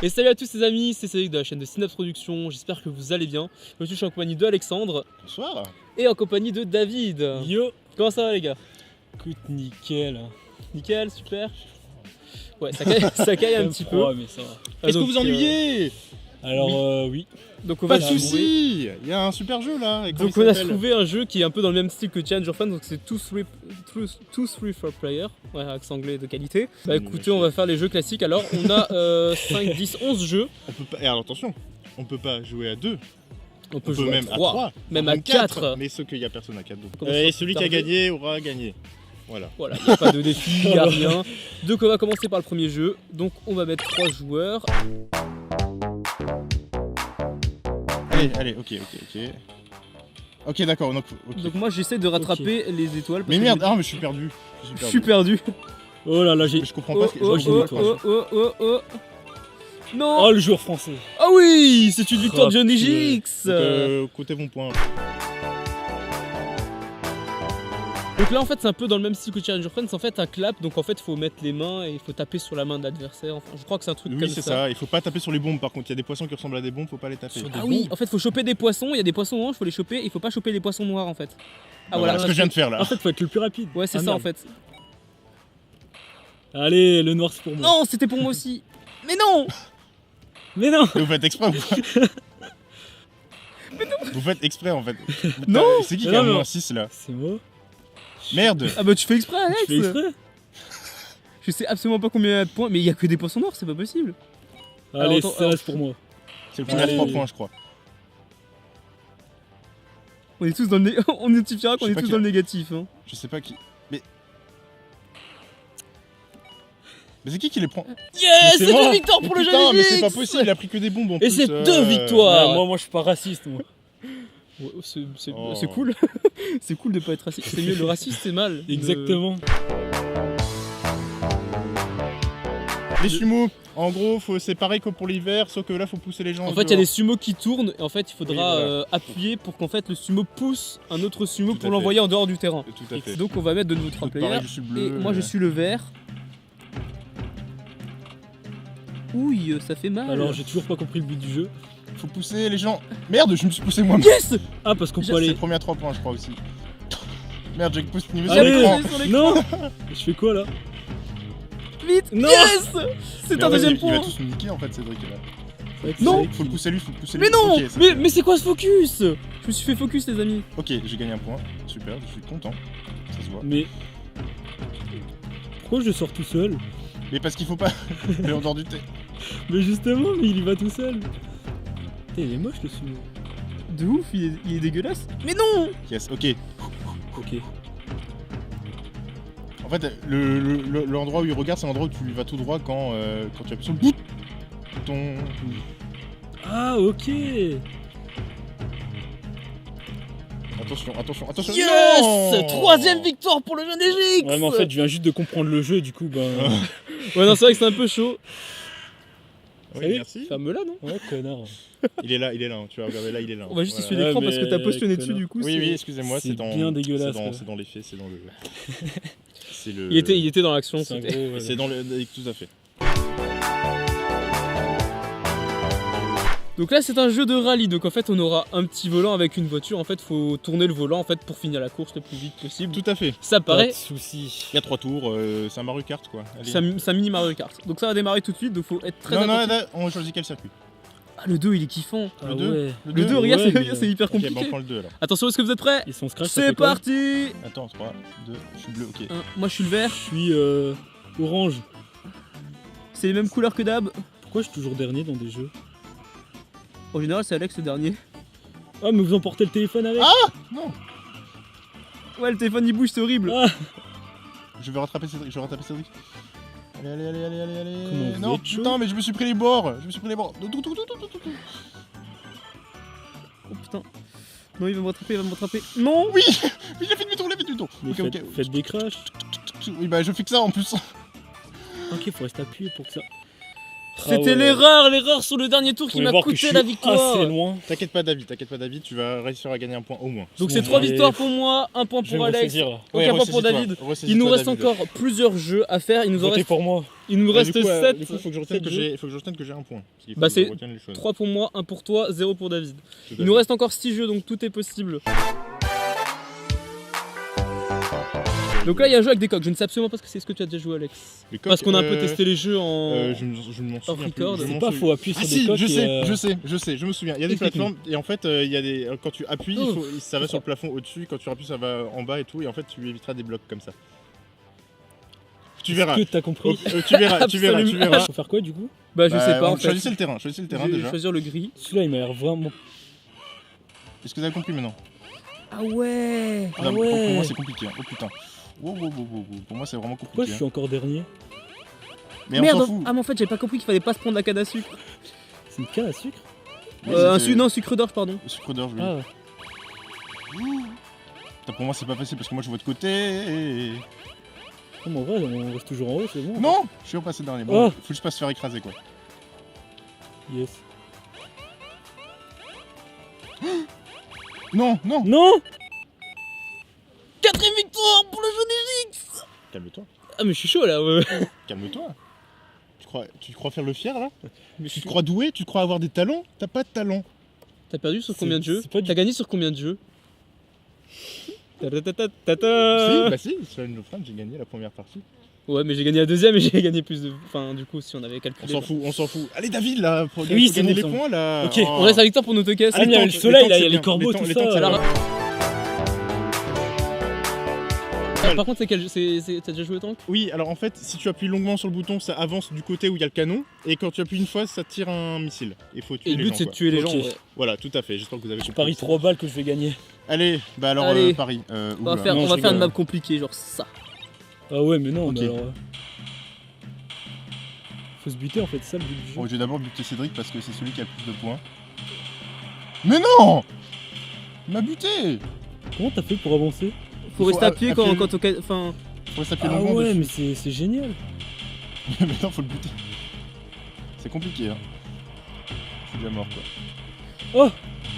Et salut à tous les amis, c'est Cédric de la chaîne de Synapse Productions, j'espère que vous allez bien. Aujourd'hui je suis en compagnie de Alexandre. Bonsoir. Et en compagnie de David. Yo. Comment ça va les gars? Écoute, nickel. Nickel, super. Ouais, ça caille un petit peu. Mais ça va. Est-ce que vous ennuyez? Alors oui. Donc on Pas va de soucis. Il y a un super jeu là. Donc on a trouvé un jeu qui est un peu dans le même style que Challenger Fun, donc c'est 2-3 for player, ouais, accent anglais de qualité. Bah écoutez, on va faire les jeux classiques. Alors on a 5, 10, 11 jeux. On peut pas. Et alors attention, on peut pas jouer à 2. On peut jouer même à 3, à 3, même à 4. Mais sauf qu'il n'y a personne à 4. Et celui qui a gagné aura gagné. Voilà. Voilà, il n'y a pas de défi, il n'y a rien. Donc on va commencer par le premier jeu. Donc on va mettre 3 joueurs. Allez, ok. Ok, d'accord. Donc moi j'essaie de rattraper les étoiles. Parce mais merde, que mais je suis perdu. je suis perdu. Oh là là, j'ai. Je comprends pas ce que Oh. Non. Oh, le joueur français. Ah oui, c'est une victoire de Johnny purée. Gix. Côté mon point. Donc là en fait c'est un peu dans le même style que Challenger Friends, c'est en fait un clap, donc en fait il faut mettre les mains et il faut taper sur la main de l'adversaire. Enfin, je crois que c'est un truc Oui, comme c'est ça. ça. Il faut pas taper sur les bombes. Par contre, il y a des poissons qui ressemblent à des bombes, faut pas les taper. Sur des Ah oui, bombes. en fait il faut choper des poissons, il y a des poissons orange, il faut les choper, il faut pas choper les poissons noirs en fait. Ah voilà, ce que je viens de faire là. En fait, faut être le plus rapide. ouais c'est Ah, ça en merde. fait. Allez, le noir c'est pour moi. Non, c'était pour moi aussi. Mais non. Mais non. Mais vous faites exprès ou pas? Vous faites exprès en fait. Non. C'est qui Mais qui a non, moins non. 6 là? C'est moi. Merde. Ah bah tu fais exprès Alex. Tu fais exprès. Je sais absolument pas combien il y a de points, mais il y a que des poissons noirs, c'est pas possible. Allez, attends, ça c'est pour moi. C'est le premier à Allez. 3 points, je crois. On est tous dans le on notifiera qu'on Je sais est pas tous qui- dans le négatif. Hein. Je sais pas qui. Mais c'est qui les prend? Yes, c'est c'est moi. une victoire pour le Putain, Johnny mais Gix. c'est pas possible, il a pris que des bombes en Et plus. c'est 2 victoires. Ah, moi je suis pas raciste moi. Ouais, c'est Oh. c'est cool. C'est cool de pas être raciste. C'est mieux, le raciste c'est mal. Exactement. Les sumo, en gros, c'est pareil que pour l'hiver, sauf que là, faut pousser les gens. En fait, il y a des sumos qui tournent et en fait, il faudra Oui, voilà. appuyer pour qu'en fait le sumo pousse un autre sumo Tout à pour fait. l'envoyer en dehors du terrain. Tout à fait. Donc on va mettre de nouveau 3 Donc, pareil, players. je suis le bleu. Et moi je suis le vert. Ouille, ça fait mal. Alors, j'ai toujours pas compris le but du jeu. Faut pousser les gens. Merde, je me suis poussé moi-même. Yes. Ah, parce qu'on peut C'est le aller. premier à 3 points, je crois aussi. Merde, j'ai poussé niveau sur Allez. l'écran. Sur l'écran. Non. Je fais quoi là? Vite. Non. Yes. C'est Mais un en fait, deuxième il va point. tous nous niquer en fait, Cédric. Là. C'est vrai que Non. c'est- Faut le pousser lui, faut le pousser lui. Mais non. Ok, ça fait- Mais c'est quoi ce focus? Je me suis fait focus les amis. Ok, j'ai gagné un point. Super, je suis content. Ça se voit. Mais. Pourquoi je sors tout seul? Mais parce qu'il faut pas. Mais en dehors du thé. Mais justement, mais il y va tout seul. Putain, il est moche le sumo. De ouf, il est dégueulasse. Mais non. Yes, ok. Ok. En fait, l'endroit où il regarde, c'est l'endroit où tu vas tout droit quand tu appuies sur le bouton. Ah, ok. Attention. Yes. Non. Troisième victoire pour le Johnny Gix. Ouais, mais en fait, je viens juste de comprendre le jeu, du coup, ben. Ouais non c'est vrai que c'est un peu chaud. Oui, Salut. merci. Ferme-la non? Ouais, connard. Il est là, hein. Tu vas regarder là, il est là. On va juste Voilà. essuyer l'écran Ouais, parce que t'as mais positionné dessus connard. du coup. Oui, c'est- excusez-moi, c'est c'est dans. bien dégueulasse, C'est quoi. dans les faits, c'est dans le. C'est le. Il était dans l'action. C'est un c'était- gros. ouais. C'est dans le. Tout à fait. Donc là c'est un jeu de rallye, donc en fait on aura un petit volant avec une voiture, en fait faut tourner le volant en fait pour finir la course le plus vite possible. Tout à fait. Ça Pas de paraît, soucis. Il y a 3 tours, c'est un Mario Kart quoi. Allez. c'est un mini Mario Kart. Donc ça va démarrer tout de suite, donc faut être très Non, attentif. là, on choisit quel circuit? Ah le 2 il est kiffant. Ah Le deux. ouais. Le 2 regarde ouais, c'est mais- c'est hyper Ok, bon, compliqué. on prend le 2 alors. Attention, est-ce que vous êtes prêts? Ils sont scratch. ça C'est fait quoi? parti. Attends, 3, 2, je suis bleu, ok. Moi je suis le vert, Je suis orange. c'est les mêmes couleurs que d'hab. Pourquoi je suis toujours dernier dans des jeux? En général c'est Alex le dernier. Ah, mais vous emportez le téléphone avec? Non, Ouais le téléphone il bouge, c'est horrible. Ah, je vais rattraper Cédric, Allez. Comment vous Non, êtes chaud. putain, mais je me suis pris les bords. Oh putain. Non il va me rattraper, Non. Oui, il a fait demi-tour. mais Ok, faites, ok. faites des crashs. Oui, bah je fais que ça en plus. Ok, faut rester appuyé pour que ça. C'était Ah ouais. l'erreur sur le dernier tour Vous qui pouvez m'a voir que je coûté suis la victoire. assez loin. T'inquiète pas, David, tu vas réussir à gagner un point au moins. Donc Bon, c'est 3 allez, victoires pour moi, 1 point Je vais pour me Alex, ressaisir là. aucun point pour David. Il nous reste encore plusieurs jeux à faire, il nous en Votez reste pour moi. Il nous reste 7. Du coup, faut que je retienne que j'ai un point. Parce qu'il faut Bah, que c'est je retienne les choses. 3 pour moi, 1 pour toi, 0 pour David. Tout à Il nous fait. reste encore 6 jeux, donc tout est possible. Donc là, il y a un jeu avec des coques. Je ne sais absolument pas ce que c'est. Ce que tu as déjà joué, Alex? Les coques, Parce qu'on a un peu testé les jeux en. Je m'en souviens record. plus. Je C'est m'en pas, souviens. faut appuyer Ah sur si, des coques je et, sais, je me souviens. Il y a des Une technique. plateformes et en fait, il y a des quand tu appuies, Oh, ça va c'est sur ça. le plafond au-dessus. Quand tu appuies, ça va en bas et tout. Et en fait, tu éviteras des blocs comme ça. Tu verras. Que t'as compris. Tu verras. Faut faire quoi du coup? Bah, je sais pas en fait. Choisissez le terrain. Choisissez le terrain Je vais déjà. choisir le gris. Celui-là il m'a l'air vraiment. Est-ce que vous avez compris maintenant? Ah ouais. Ah Non, ouais. Pour moi, c'est compliqué. Oh putain. Wow. Pour moi, c'est vraiment Pourquoi je compliqué. suis encore dernier? Mais on Merde. s'en fout. Ah mais en fait, j'avais pas compris qu'il fallait pas se prendre la canne à sucre. C'est une canne à sucre? Non, sucre d'orge, pardon. Sucre d'orge, oui. Ah, Putain, pour moi, c'est pas facile parce que moi, je vois de côté. Et... non, mais en vrai, on reste toujours en haut, c'est bon. Non, je suis repassé dernier. Bon, Oh. faut juste pas se faire écraser quoi. Yes. Non. Non! 4ème victoire pour le jeu des X. Calme-toi. Ah mais je suis chaud là. Ouais. Calme-toi. Tu crois faire le fier là? Mais Tu te crois doué? Tu te crois avoir des talents? T'as pas de talent. T'as perdu sur C'est- combien de jeux? c'est pas du- T'as gagné sur combien de jeux? Si, Ta-ta-ta-ta-ta. bah si, sur une j'ai gagné la première partie. Ouais, mais j'ai gagné la deuxième et j'ai gagné plus de. Enfin, du coup, si on avait On calculé. s'en fout. Allez David là, faut Oui, faut c'est gagner bon, les c'est bon. points là. Ok, On reste à victoire pour nos toques. Ah, il y a le temps, soleil, les là, temps, il y a c'est les bien. corbeaux, Les tout temps, ça. c'est Alors. bien. Par contre, c'est quel jeu? T'as déjà joué au tank? Oui, alors en fait, si tu appuies longuement sur le bouton, ça avance du côté où il y a le canon. Et quand tu appuies une fois, ça tire un missile. Il faut tuer Et le les but, gens. c'est de quoi. tuer les Ok. gens. Ouais. Voilà, tout à fait. J'espère que vous avez Je compris. parie 3 balles que je vais gagner. Allez, bah alors Allez. Paris. On va oula. faire, Non, on je va faire une rigole. map compliquée, genre ça. Ah ouais, mais non, Ok. mais alors. Faut se buter en fait, c'est ça le but du jeu. Bon, je vais d'abord buter Cédric parce que c'est celui qui a le plus de points. Mais non! Il m'a buté! Comment t'as fait pour avancer? Faut Il rester faut appuyé quand appuyer- on. Enfin. Faut s'appuyer Ah longuement ouais, dessus. mais c'est génial. Mais non, faut le buter. C'est compliqué, hein. Je suis déjà mort, quoi. Oh!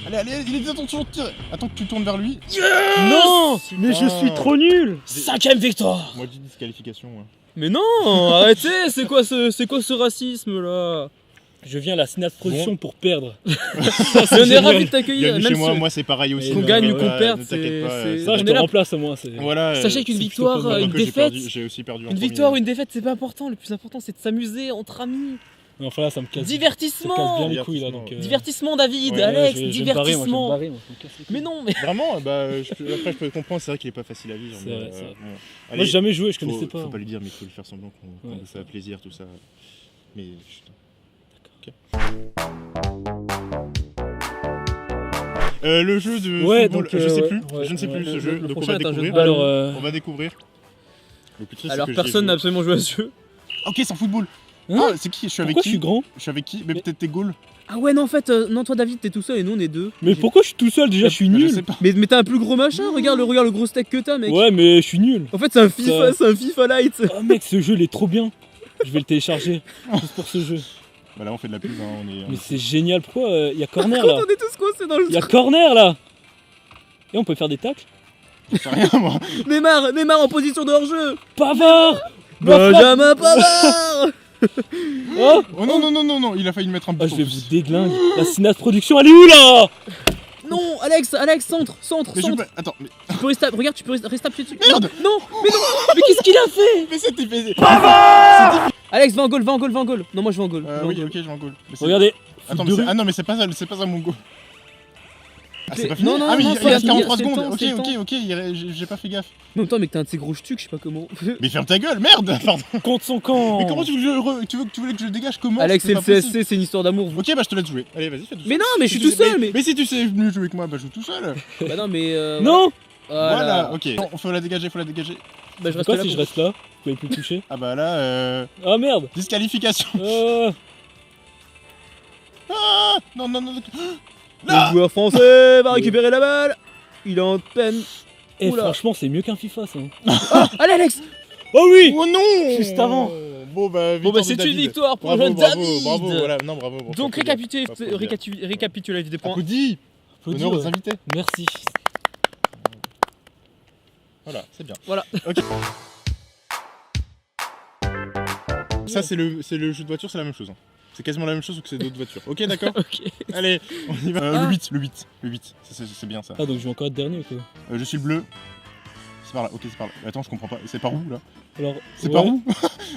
Allez, il est toujours de tirer. Attends que tu tournes vers lui. Non! Mais je Ah. suis trop nul! 5ème victoire! Moi, je dis disqualification, moi. Mais non, arrêtez, c'est quoi ce racisme là? Je viens à la Synapse Production pour perdre. On est ravis de t'accueillir, Bienvenue chez même moi, si moi c'est pareil aussi. Qu'on ne gagne t'inquiète ou qu'on pas, perde, ne t'inquiète pas, c'est- Ça, je on te est là. remplace à moi. C'est... Voilà. Sachez qu'une c'est victoire, plutôt pas mal. une Donc, j'ai défaite, perdu- J'ai aussi perdu en une premier. victoire, une défaite, c'est pas important. Le plus important, c'est de s'amuser entre amis. Mais enfin là, ça me casse. Ça me casse Divertissement, bien les couilles là. Donc, divertissement, David, Ouais, Alex, je vais me barrer, moi, je vais me divertissement. barrer, moi, ça me casse les couilles. Mais non, mais Vraiment, après je peux comprendre, c'est vrai qu'il est pas facile à vivre. C'est mais, vrai, c'est vrai. bon. Moi Allez, j'ai jamais joué, je faut, connaissais pas. faut pas lui dire, mais il faut lui faire semblant qu'on Ouais. ça a plaisir, tout ça. Mais putain. Le jeu de Ouais, football, donc, je sais ouais, plus, ouais, je ne sais plus ouais, ce jeu, le donc on prochain va est un jeu de découvrir. balle. Alors, On va découvrir. Le plus triste, alors c'est que j'y ai personne n'a joué. absolument joué à ce jeu. Ok, c'est en football. Hein Ah, c'est qui? Je suis avec pourquoi je qui? suis grand? Je suis avec qui? Mais peut-être t'es goal. Ah ouais, non, en fait, non, toi David, t'es tout seul et nous on est deux. Mais pourquoi je suis tout seul déjà? Je suis Je nul. sais pas. Mais t'as un plus gros machin, regarde le gros steak que t'as, mec. Ouais, mais je suis nul. En fait, c'est un FIFA, Ça- c'est un FIFA Light. Oh mec, ce jeu il est trop bien. Je vais le télécharger juste pour ce jeu. Bah là on fait de la pub, hein, on est. Mais c'est génial. Pourquoi il y a corner Quand là? on est tous coincés dans le Il y a truc. corner là. Et on peut faire des tacles? Je sais rien moi. Neymar en position de hors-jeu. Pavard! Benjamin Pavard. Oh! Oh non, il a failli me mettre un Ah, bouton. je vais vous déglinguer. La Synapse Production, elle est où là? Non, Alex, centre. Mais je peux... Attends, mais... Tu peux rester, regarde, tu peux rester appuyé dessus. Merde. Non, mais qu'est-ce qu'il a fait? Mais c'était baisé. Alex, va en goal. Non, moi je vais en goal. Je vais en Oui, goal. ok, je vais en goal. Mais c'est- Regardez. Attends, de mais c'est... rue. Ah non, mais c'est pas ça mon goal. Ah, c'est Mais- pas fini? non, ah, mais non, il c'est reste la 43 c'est le secondes. temps, c'est le temps. Ok, j'ai pas fait gaffe. En même temps, mec, t'as un de ces gros stucs, je sais pas comment. Mais ferme ta gueule, merde. Pardon. Contre son camp. Mais comment tu voulais que je dégage? Comment? Alex, c'est le pas possible. CSC, c'est une histoire d'amour. Ok, bah je te laisse jouer. Allez, vas-y, fais tout seul. Mais non, mais je suis Si tu tout sais- seul, mais. Mais si tu sais mieux jouer que moi, bah joue tout seul. Bah non, mais. Non! Voilà, ok. Non, faut la dégager. Bah je reste Pourquoi là. si je reste là? Vous pouvez plus toucher. Ah bah là, Ah merde! disqualification. Ah non. Le joueur français va récupérer la balle. Il est en peine. Eh Oula. franchement c'est mieux qu'un FIFA ça. Allez, Alex. Oh oui! Oh non! Juste avant. Bon bah, Bon, bah, victoire de c'est une David. victoire pour le Bravo, jeune bravo, David. bravo, voilà, non, bravo. Donc, Faut applaudir. récapitulatif des points. Applaudis. Applaudis, Honneur aux ouais. invités. Merci. Voilà, c'est bien. Voilà. Ok. Ça, c'est le jeu de voiture, c'est la même chose. Hein. C'est quasiment la même chose que c'est d'autres voitures. Ok, d'accord. Ok. Allez, on y va. Le 8. C'est bien ça. Ah, donc je vais encore être dernier quoi. Je suis le bleu. C'est par là, ok, c'est par là. Attends, je comprends pas. C'est par où là? Alors, C'est ouais. par où?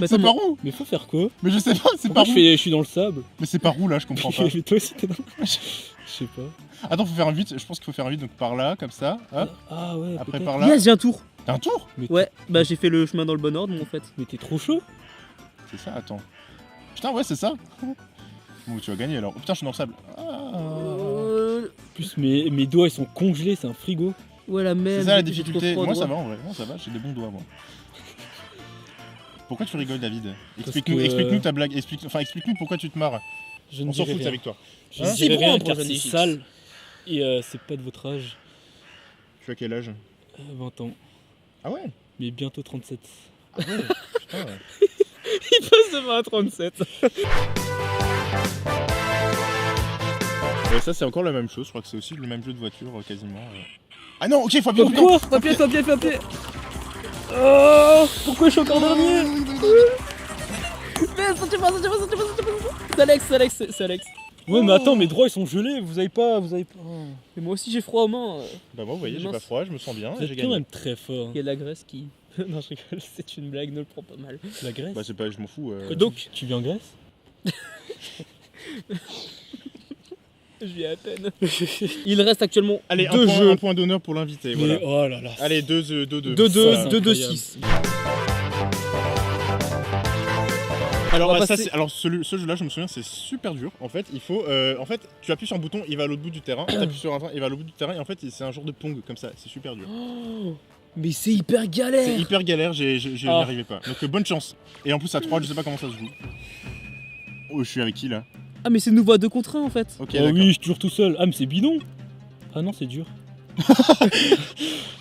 Bah, C'est par où? Mais faut faire quoi? Mais je sais pas, c'est Pourquoi par où? je suis dans le sable? Mais c'est par où là? Je comprends pas. Mais toi aussi t'es dans le... Je sais pas. Attends, faut faire un 8. Je pense qu'il faut faire un 8, donc par là, comme ça. Hop. Ah ouais, Après peut-être. par là. Yes, j'ai un tour. T'as un tour? Mais Ouais, bah j'ai fait le chemin dans le bon ordre, en fait. Mais t'es trop chaud. C'est ça, attends. Putain, ouais, c'est ça. Bon, tu vas gagner alors. Oh, putain, je suis dans le sable. Ah. En plus, mes doigts ils sont congelés, c'est un frigo. Ouais, la même. C'est ça la j'ai difficulté. trop froid, Moi, ça droit. va en vrai. Moi, ça va, j'ai des bons doigts, moi. Pourquoi tu rigoles, David? Parce Explique-nous que, explique-nous ta blague. Explique-nous pourquoi tu te marres. Je ne On s'en dirai fout de rien. sa victoire. Je Hein? ne Si dirai bon, rien pour car Jeune c'est X. sale. Et c'est pas de votre âge. Tu as quel âge? 20 ans. Ah ouais? Mais bientôt 37. Ah ouais. Putain, ouais. Il passe de 20 à 37. Ça, c'est encore la même chose. Je crois que c'est aussi le même jeu de voiture, quasiment. Ah non, ok, faut appuyer tout le temps. Quoi? Papier. Oh, pourquoi je suis encore dernier? Mais sautez pas. C'est Alex. Ouais, mais attends, mes droits ils sont gelés. Vous avez pas. Mais moi aussi j'ai froid aux mains. Bah moi, vous voyez, j'ai Mince. pas froid, je me sens bien Vous et êtes j'ai quand gagné. même très fort. Il y a de la graisse qui. Non, je rigole, c'est une blague, ne le prends pas mal. La Grèce. Bah c'est pas, je m'en fous. Donc- tu vis en Grèce? Je vis à peine. Il reste actuellement Allez, deux jeux. un point d'honneur pour l'invité, voilà. Mais oh là là. Allez, 2-2. 2-2-6. Alors, On va ça, passer- ce jeu-là, je me souviens, c'est super dur. En fait, il faut, tu appuies sur un bouton, il va à l'autre bout du terrain. Tu appuies sur un train, il va à l'autre bout du terrain. Et en fait, c'est un genre de Pong comme ça. C'est super dur. Mais c'est hyper galère. C'est hyper galère. Je n'y Ah. arrivais pas. Donc bonne chance. Et en plus à 3, je sais pas comment ça se joue. Oh, je suis avec qui là? Ah, mais c'est nouveau à 2 contre 1 en fait. Ok, Oh d'accord. oui, je suis toujours tout seul. Ah, mais c'est bidon. Ah non, c'est dur.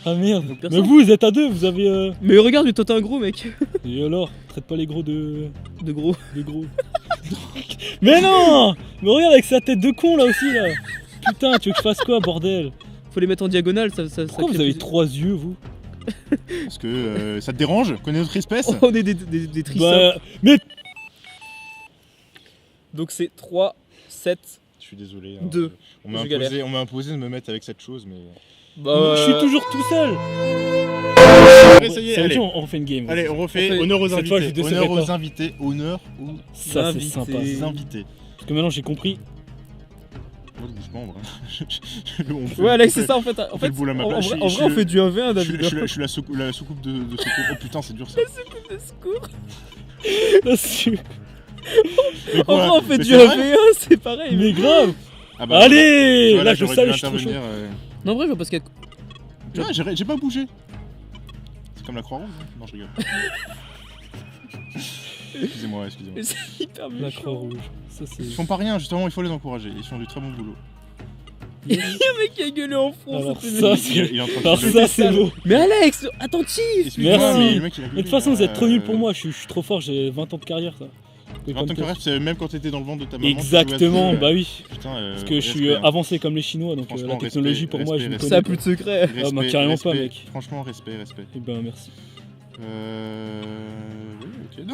Ah merde. Donc, Mais personne. vous êtes à deux, vous avez. Mais regarde, mais toi t'es un gros mec. Et alors, traite pas les gros de De gros. Mais non. Mais regarde avec sa tête de con là aussi là. Putain, tu veux que je fasse quoi, bordel? Faut les mettre en diagonale, ça Pourquoi crée vous avez plus- 3 yeux, vous? Parce que ça te dérange? Connais notre espèce? On est des trissons. Bah, mais Donc c'est 3, 7. Je suis désolé. Deux. On m'a Je galère. imposé de me mettre avec cette chose, mais. Bah, je suis toujours tout seul. Essayez, Ça veut allez. dire, on refait une game. Allez, on refait. On fait- Honneur aux Cette fois, je invités. décevrai Honneur aux pas. invités. Honneur aux Ça, c'est Invité. sympa. invités. Parce que maintenant j'ai compris. Oh, doucement, en vrai. On fait- Ouais, Alex, on fait- c'est ça en fait. En fait fait, le boule à ma en place. vrai, Je en suis- vrai, on fait du 1v1, Je David. suis la soucoupe de secours. Oh putain, c'est dur ça. De secours. Mais En quoi? vrai, on fait Mais du c'est vrai 1v1, c'est pareil. Mais grave. Ah bah, Allez, voilà, là je j'aurais sale, dû je suis trop chaud. intervenir. Non, en vrai, je vois parce qu'il y a. Ouais, j'ai pas bougé. C'est comme la Croix-Rouge. Hein. Non, je rigole. Excusez-moi. Mais c'est hyper La méchant. Croix-Rouge. Ça c'est. Ils font pas rien, justement, il faut les encourager. Ils font du très bon boulot. Il y a un mec qui a gueulé en fond. Alors c'était ça, magnifique. c'est. Il est en train de Alors se- ça c'est beau. Mais Alex, attentif. Excuse-moi, Merci. mais le mec, il a Mais de toute façon vous êtes trop nuls pour moi, je suis trop fort, j'ai 20 ans de carrière ça. Vous pouvez pas En me tant que dire. rêve, c'est même quand t'étais dans le ventre de ta maman. Exactement, bah oui. Putain, Parce que je suis respect, hein. avancé comme les Chinois, donc Franchement, la technologie respect, pour moi je me respect, Ça a connais. plus de secret. Respect, Ah, bah, carrément pas, respect. mec. Franchement, respect. Et ben merci. Oui, ok.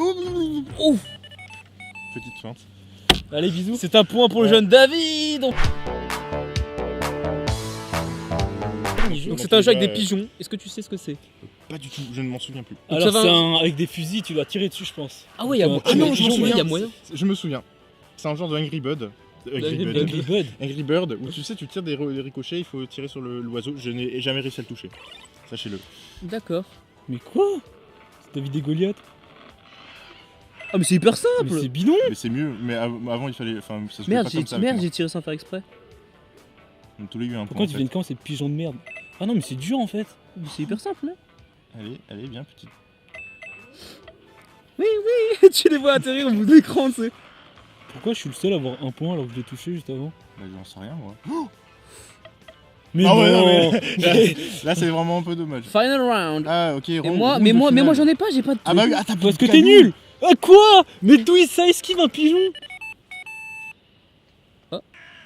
Ouf. Petite feinte. Allez, bisous. C'est un point pour le Ouais. jeune David. Donc c'est un jeu avec des pigeons. Est-ce que tu sais ce que c'est? Pas du tout, je ne m'en souviens plus. Donc Alors ça va, c'est hein. avec des fusils, tu dois tirer dessus je pense. Ah ouais, il y a Ah, moyen. non, je m'en Il y a souviens. moyen. Je me souviens. C'est un genre de Angry Bird. Angry Bird. Angry Bird. Angry Bird, où tu sais, tu tires des ricochets, il faut tirer sur l'oiseau. Je n'ai jamais réussi à le toucher. Sachez-le. D'accord. Mais quoi? C'est David et Goliath? Ah mais c'est hyper Mais simple. c'est bidon. Mais c'est mieux, mais avant il fallait. Enfin, ça se fait Merde, pas comme ça. avec j'ai tiré sans faire exprès. moi. Donc, tous les eu un point. Pourquoi en tu fait. viens de quand ces pigeons de merde? Ah non mais c'est dur en fait. Mais c'est hyper simple, hein. Allez, viens, petite. Tu les vois atterrir au bout de l'écran, tu sais. Pourquoi je suis le seul à avoir un point alors que je l'ai touché juste avant? Bah, j'en sais rien, moi. Mais Ah ouais, non, non, mais- Là, c'est vraiment un peu dommage. Final round. Ah, ok, Et moi, mais moi j'en ai pas, j'ai pas de Ah, bah truc. oui, t'as parce que t'es nul. Ah quoi? Mais d'où il ça esquive un pigeon?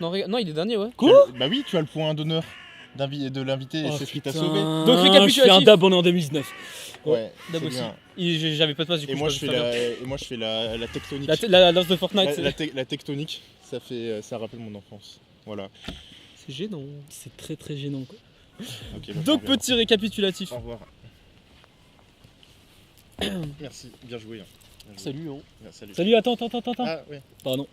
Non, regarde, non, il est dernier, ouais. Quoi? Bah oui, tu as le point d'honneur. de l'invité et Oh, c'est ce qui t'a putain. sauvé. Donc, Je fais un récapitulatif. dab, on est en 2019. Ouais, Dab c'est aussi. bien. J'avais pas de passe du coup. Et moi, je peux fais pas faire. la tectonique. La danse de Fortnite. La tectonique, ça rappelle mon enfance. Voilà. C'est gênant. C'est très très gênant quoi. Ok, bah, Donc au revoir. petit récapitulatif. Au revoir. Merci, bien joué. Hein. Bien joué. Salut. Hein. Bien, salut. Salut, attends. Ah ouais. Pardon.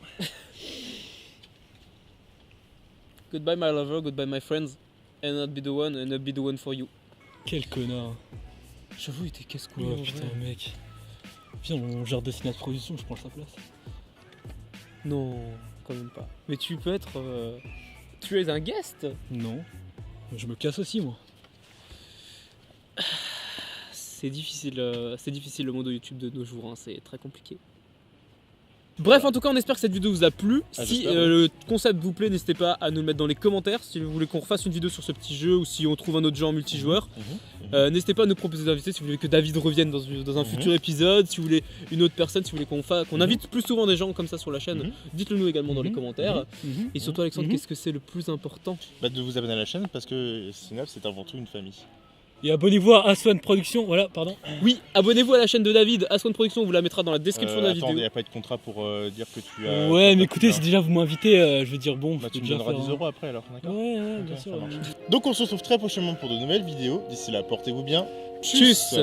Goodbye my lover, goodbye my friends, and not be the one, and not be the one for you. Quel connard. J'avoue, il était casse-couille. Oh putain, mec. Viens, on gère Destinat Production, je prends sa place. Non, quand même pas. Mais tu peux être. Tu es un guest. Non. Je me casse aussi, moi. C'est difficile le monde de YouTube de nos jours, hein, c'est très compliqué. Bref, en tout cas, on espère que cette vidéo vous a plu. Ah, Si j'espère, le concept vous plaît, n'hésitez pas à nous le mettre dans les commentaires. Si vous voulez qu'on refasse une vidéo sur ce petit jeu ou si on trouve un autre jeu en multijoueur, n'hésitez pas à nous proposer d'inviter. Si vous voulez que David revienne dans un futur épisode, si vous voulez une autre personne, si vous voulez qu'on invite plus souvent des gens comme ça sur la chaîne, dites-le nous également dans les commentaires. Et surtout, Alexandre, qu'est-ce que c'est le plus important? Bah, de vous abonner à la chaîne parce que Synapse c'est avant tout une famille. Et abonnez-vous à Aswan Production, voilà, pardon. Oui, abonnez-vous à la chaîne de David, Aswan Production, on vous la mettra dans la description de la Attends, il vidéo. n'y a pas de contrat pour dire que tu as. Ouais, mais t'as écoutez, pas si déjà vous m'invitez, je veux dire, bon, Bah, je tu peux me déjà donneras faire 10 euros après alors, d'accord? Ouais, Ok, bien ça sûr. marche. Donc on se retrouve très prochainement pour de nouvelles vidéos. D'ici là, portez-vous bien. Tchuss. Tchuss.